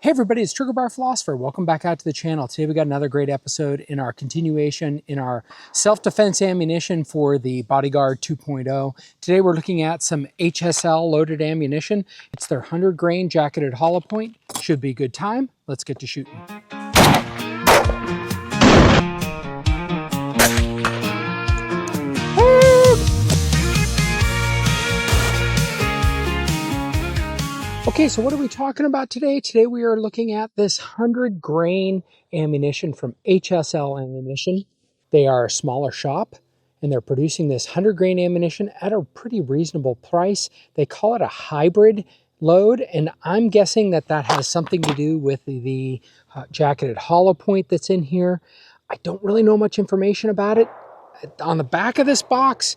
Hey everybody, it's Trigger-Bar Philosopher. Welcome back out to the channel. Today we got another great episode in our continuation in our self-defense ammunition for the Bodyguard 2.0. Today we're looking at some HSL loaded ammunition. It's their 100 grain jacketed hollow point. Should be a good time. Let's get to shooting. Okay, so what are we talking about today? Today we are looking at this 100 grain ammunition from HSL Ammunition. They are a smaller shop and they're producing this 100 grain ammunition at a pretty reasonable price. They call it a hybrid load, and I'm guessing that that has something to do with the jacketed hollow point that's in here. I don't really know much information about it. On the back of this box,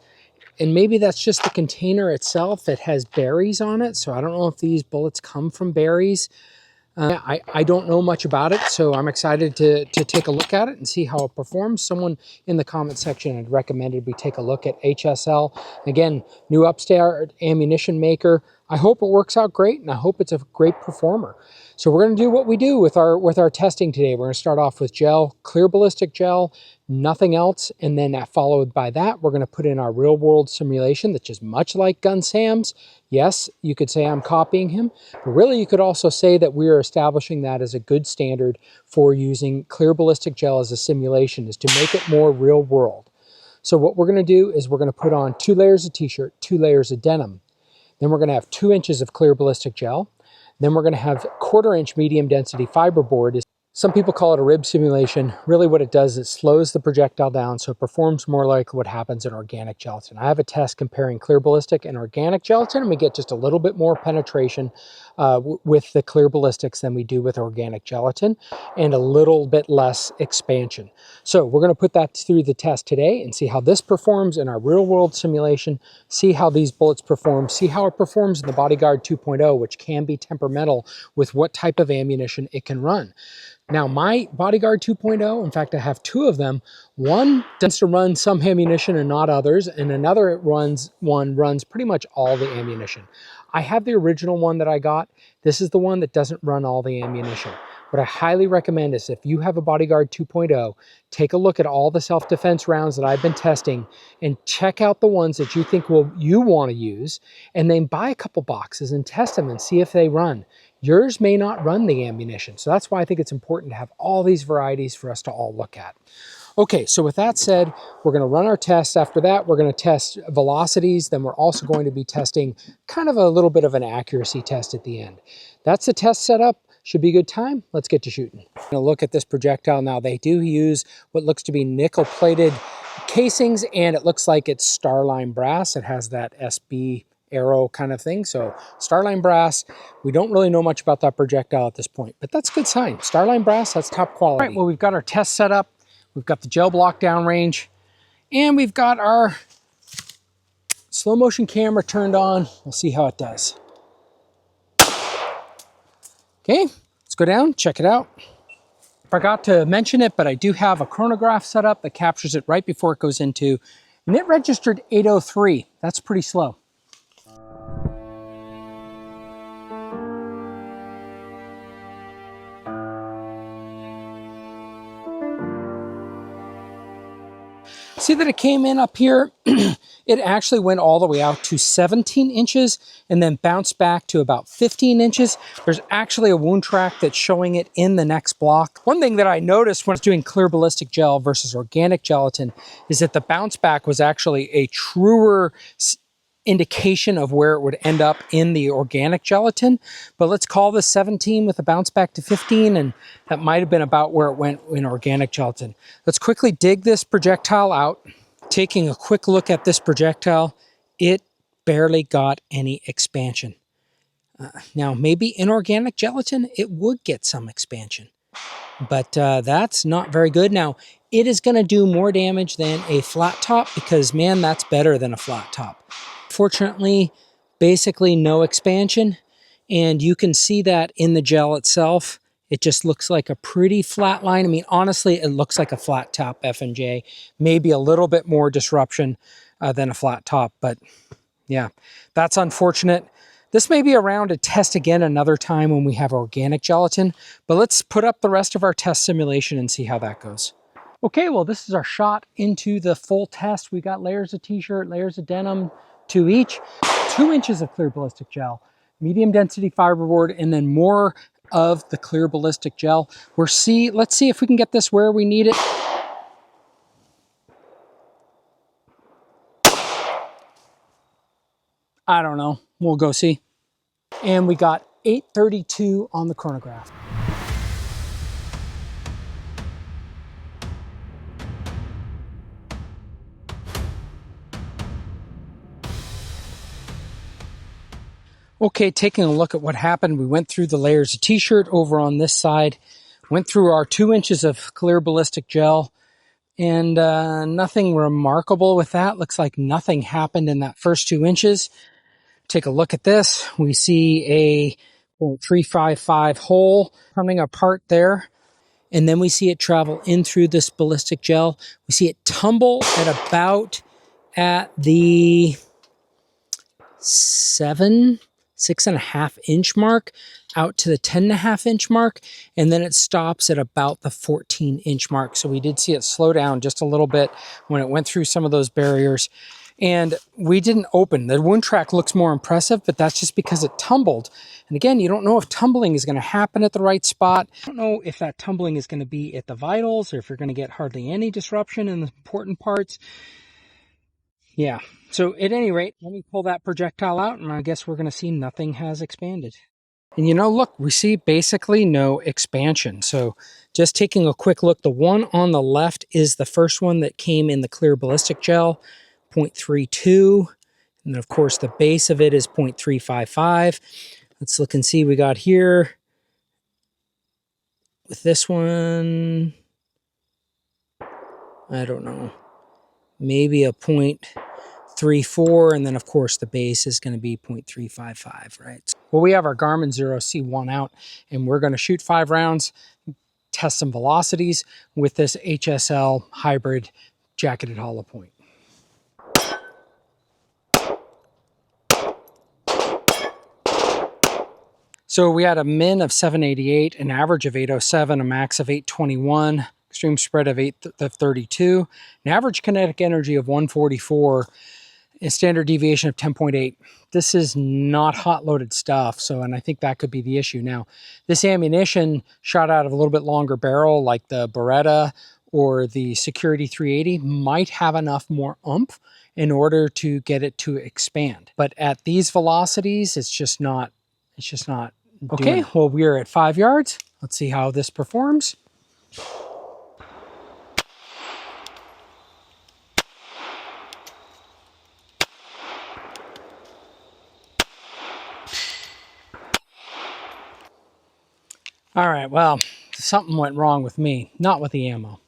and maybe that's just the container itself, it has berries on it. So I don't know if these bullets come from berries. I don't know much about it, so I'm excited to take a look at it and see how it performs. Someone in the comment section had recommended we take a look at HSL. Again, new upstart ammunition maker. I hope it works out great, and I hope it's a great performer. So we're going to do what we do with our testing today. We're going to start off with gel, clear ballistic gel, nothing else, and then followed by that, we're going to put in our real-world simulation that's just much like Gun Sam's. Yes, you could say I'm copying him, but really you could also say that we are establishing that as a good standard for using clear ballistic gel as a simulation, is to make it more real-world. So what we're going to do is we're going to put on 2 layers of t-shirt, 2 layers of denim. Then we're going to have 2 inches of clear ballistic gel. Then we're going to have 1/4 inch medium density fiberboard. Some people call it a rib simulation. Really what it does is it slows the projectile down so it performs more like what happens in organic gelatin. I have a test comparing clear ballistic and organic gelatin, and we get just a little bit more penetration with the clear ballistics than we do with organic gelatin, and a little bit less expansion. So we're going to put that through the test today and see how this performs in our real world simulation, see how these bullets perform, see how it performs in the Bodyguard 2.0, which can be temperamental with what type of ammunition it can run. Now my Bodyguard 2.0, in fact I have 2 of them, one tends to run some ammunition and not others, and another runs pretty much all the ammunition. I have the original one that I got. This is the one that doesn't run all the ammunition. What I highly recommend is if you have a Bodyguard 2.0, take a look at all the self-defense rounds that I've been testing and check out the ones that you think you want to use, and then buy a couple boxes and test them and see if they run. Yours may not run the ammunition, so that's why I think it's important to have all these varieties for us to all look at. Okay, so with that said, we're going to run our tests. After that, we're going to test velocities. Then we're also going to be testing kind of a little bit of an accuracy test at the end. That's the test setup. Should be a good time. Let's get to shooting. I'm going to look at this projectile now. They do use what looks to be nickel-plated casings, and it looks like it's Starline brass. It has that SB arrow kind of thing. So Starline brass, we don't really know much about that projectile at this point, but that's a good sign. Starline brass, that's top quality. All right, well, we've got our test set up. We've got the gel block down range, and we've got our slow motion camera turned on. We'll see how it does. Okay, let's go down, check it out. Forgot to mention it, but I do have a chronograph set up that captures it right before it goes into, and it registered 803. That's pretty slow. See that it came in up here? It actually went all the way out to 17 inches and then bounced back to about 15 inches. There's actually a wound track that's showing it in the next block. One thing that I noticed when I was doing clear ballistic gel versus organic gelatin is that the bounce back was actually a truer indication of where it would end up in the organic gelatin. But let's call this 17 with a bounce back to 15, and that might have been about where it went in organic gelatin. Let's quickly dig this projectile out. Taking a quick look at this projectile, it barely got any expansion. Now maybe in organic gelatin it would get some expansion, but that's not very good. Now it is going to do more damage than a flat top, because man, that's better than a flat top. Fortunately, basically no expansion, and you can see that in the gel itself. It just looks like a pretty flat line. I mean, honestly, it looks like a flat top F&J, maybe a little bit more disruption than a flat top, but yeah, that's unfortunate. This may be around to test again another time when we have organic gelatin, but let's put up the rest of our test simulation and see how that goes. Okay, well, this is our shot into the full test. We got layers of t-shirt, layers of denim, 2 each, 2 inches of clear ballistic gel, medium density fiberboard, and then more of the clear ballistic gel. Let's see if we can get this where we need it. I don't know. We'll go see. And we got 8:32 on the chronograph. Okay, taking a look at what happened, we went through the layers of t-shirt over on this side, went through our 2 inches of clear ballistic gel, and nothing remarkable with that. Looks like nothing happened in that first 2 inches. Take a look at this. We see a 0.355 hole coming apart there. And then we see it travel in through this ballistic gel. We see it tumble at about at the 6.5 inch mark out to the 10.5 inch mark, and then it stops at about the 14 inch mark. So we did see it slow down just a little bit when it went through some of those barriers, and we didn't open. The wound track looks more impressive, but that's just because it tumbled. And again, you don't know if tumbling is going to happen at the right spot. I don't know if that tumbling is going to be at the vitals or if you're going to get hardly any disruption in the important parts. Yeah, so at any rate, let me pull that projectile out, and I guess we're going to see nothing has expanded. And you know, look, we see basically no expansion. So just taking a quick look, the one on the left is the first one that came in the clear ballistic gel, 0.32. And then of course the base of it is 0.355. Let's look and see what we got here. With this one, I don't know, maybe a 0.34, and then of course the base is going to be 0.355, right? Well, we have our Garmin 0C1 out, and we're going to shoot 5 rounds, test some velocities with this HSL hybrid jacketed hollow point. So we had a min of 788, an average of 807, a max of 821, extreme spread of 832, an average kinetic energy of 144, a standard deviation of 10.8. This is not hot loaded stuff. And I think that could be the issue. Now, this ammunition shot out of a little bit longer barrel like the Beretta or the Security 380 might have enough more oomph in order to get it to expand. But at these velocities, it's just not. Okay, well, we are at 5 yards. Let's see how this performs. All right, well, something went wrong with me, not with the ammo.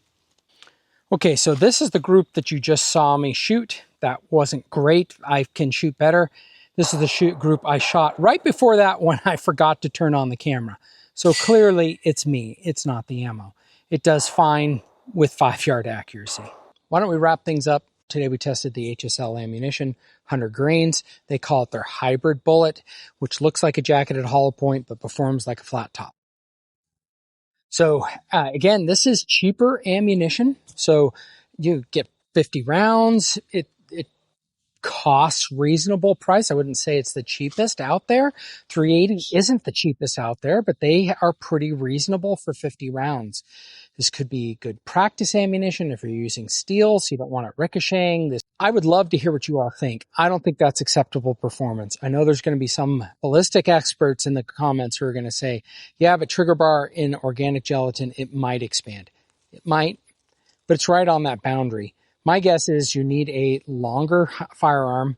Okay, so this is the group that you just saw me shoot. That wasn't great. I can shoot better. This is the group I shot right before that when I forgot to turn on the camera. So clearly it's me, it's not the ammo. It does fine with 5-yard accuracy. Why don't we wrap things up? Today we tested the HSL ammunition, 100 grains. They call it their hybrid bullet, which looks like a jacketed hollow point but performs like a flat top. So again, this is cheaper ammunition. So you get 50 rounds. It costs reasonable price. I wouldn't say it's the cheapest out there. 380 isn't the cheapest out there, but they are pretty reasonable for 50 rounds. This could be good practice ammunition if you're using steel, so you don't want it ricocheting. I would love to hear what you all think. I don't think that's acceptable performance. I know there's going to be some ballistic experts in the comments who are going to say, yeah, but trigger bar in organic gelatin, it might expand. It might, but it's right on that boundary. My guess is you need a longer firearm,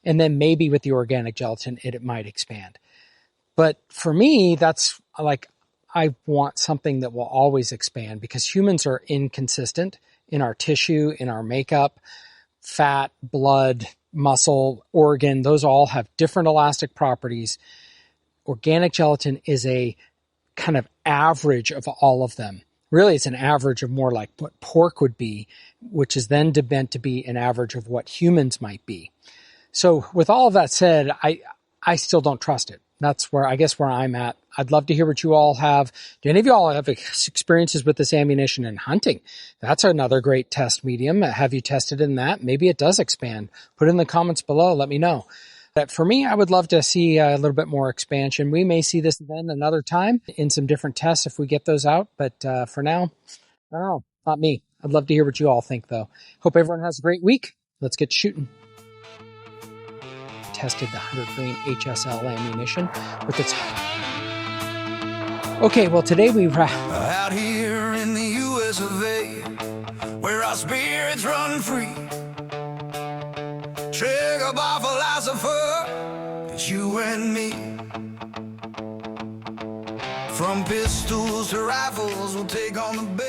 and then maybe with the organic gelatin, it might expand. But for me, that's like, I want something that will always expand, because humans are inconsistent in our tissue, in our makeup, fat, blood, muscle, organ. Those all have different elastic properties. Organic gelatin is a kind of average of all of them. Really, it's an average of more like what pork would be, which is then meant to be an average of what humans might be. So with all of that said, I still don't trust it. That's where I guess where I'm at. I'd love to hear what you all have. Do any of you all have experiences with this ammunition in hunting? That's another great test medium. Have you tested in that? Maybe it does expand. Put it in the comments below. Let me know. But for me, I would love to see a little bit more expansion. We may see this then another time in some different tests if we get those out. But for now, I don't know. Not me. I'd love to hear what you all think, though. Hope everyone has a great week. Let's get shooting. Tested the 100 grain HSL ammunition with its... Okay, well today we out here in the US of A, where our spirits run free. Trigger-Bar Philosopher, it's you and me. From pistols to rifles, we'll take on the bait.